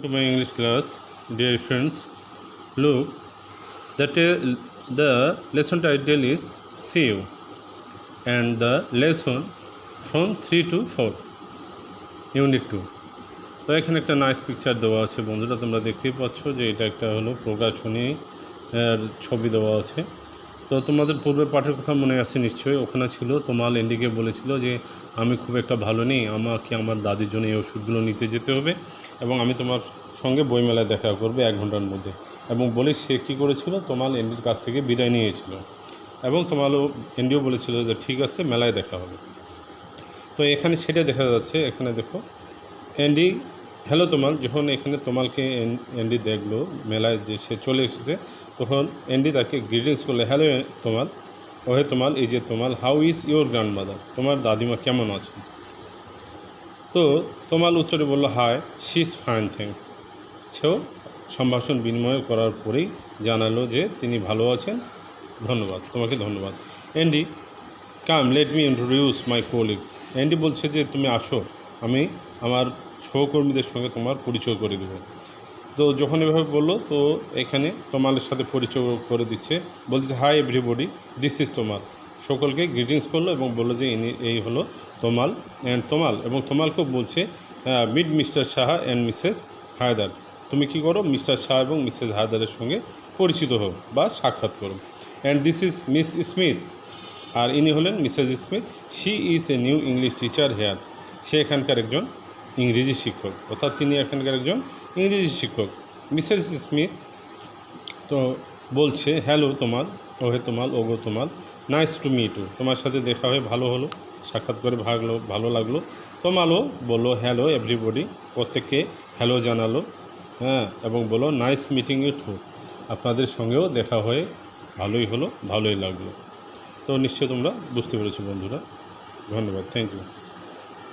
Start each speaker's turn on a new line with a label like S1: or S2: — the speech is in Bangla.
S1: To my English class, dear friends, look, the lesson title is See You, and the lesson from 3 to 4, Unit 2. তো এখানে একটা নাইস পিকচার দেওয়া আছে বন্ধুরা, তোমরা দেখতেই পাচ্ছ যে এটা একটা হলো প্রকাশনী ছবি দেওয়া আছে। তো তোমাদের পূর্বের পাঠের কথা মনে আছে নিশ্চয়ই, ওখানে ছিল তোমাল এন্ডিকে বলেছিল যে আমি খুব একটা ভালো নেই, আমাকে আমার দাদির জন্য এই ওষুধগুলো নিতে যেতে হবে এবং আমি তোমার সঙ্গে বইমেলায় দেখা করবে 1 ঘন্টার মধ্যে। এবং বলে সে কী করেছিল, তোমাল এন্ডির কাছ থেকে বিদায় নিয়েছিল এবং তোমালও এন্ডিও বলেছিল যে ঠিক আছে, মেলায় দেখা হবে। তো এখানে সেটা দেখা যাচ্ছে, এখানে দেখো এন্ডি হ্যালো তোমাল, যখন এখানে তোমালকে এন্ডি দেখলো মেলায় যে সে চলে এসেছে, তখন এন্ডি তাকে গ্রিটিংস করলে, হ্যালো তোমাল, ওহে তোমাল, এই যে তোমাল, হাউ ইজ ইউর গ্র্যান্ডমাদার, তোমার দাদিমা কেমন আছে? তো তোমাল উত্তরে বলল, hi, she is fine thanks. সেও সম্ভাষণ বিনিময় করার পরেই জানালো যে তিনি ভালো আছেন, ধন্যবাদ, তোমাকে ধন্যবাদ। এন্ডি, কাম লেট মি ইন্ট্রোডিউস মাই কোলিগস। এন্ডি বলছে যে তুমি আসো, আমি আমার সহকর্মীদের সঙ্গে তোমার পরিচয় করে দেব। তো যখন এভাবে বললো, তো এখানে তোমালের সাথে পরিচয় করে দিচ্ছে, বলছে হাই এভরিবডি, দিস ইজ তোমাল। সকলকে গ্রিটিংস করলো এবং বললো যে ইনি এই হলো তোমাল তোমাল, এবং তোমালকেও বলছে meet Mr Saha and Mrs Haidar, তুমি কী করো, মিস্টার শাহ এবং মিসেস হায়দারের সঙ্গে পরিচিত হও বা সাক্ষাৎ করো। And this is Miss Smith, আর ইনি হলেন Mrs Smith, she is a new English teacher here, সে এখানকার একজন ইংরেজি শিক্ষক, অর্থাৎ তিনি এখানকার একজন ইংরেজি শিক্ষক। মিসেস স্মিথ তো বলছে, হ্যালো তোমাল, ওহে তোমাল, ওগো তোমাল, নাইস টু মিট ইউ, তোমার সাথে দেখা হয়ে ভালো হলো, সাক্ষাৎ করে ভালো লাগলো। তোমালও বললো হ্যালো এভরিবডি, প্রত্যেককে হ্যালো জানালো, হ্যাঁ, এবং বলো নাইস মিটিং ইউ টু, আপনাদের সঙ্গেও দেখা হয়ে ভালোই হলো, ভালোই লাগলো। তো নিশ্চয়ই তোমরা বুঝতে পেরেছো বন্ধুরা, ধন্যবাদ, থ্যাংক ইউ।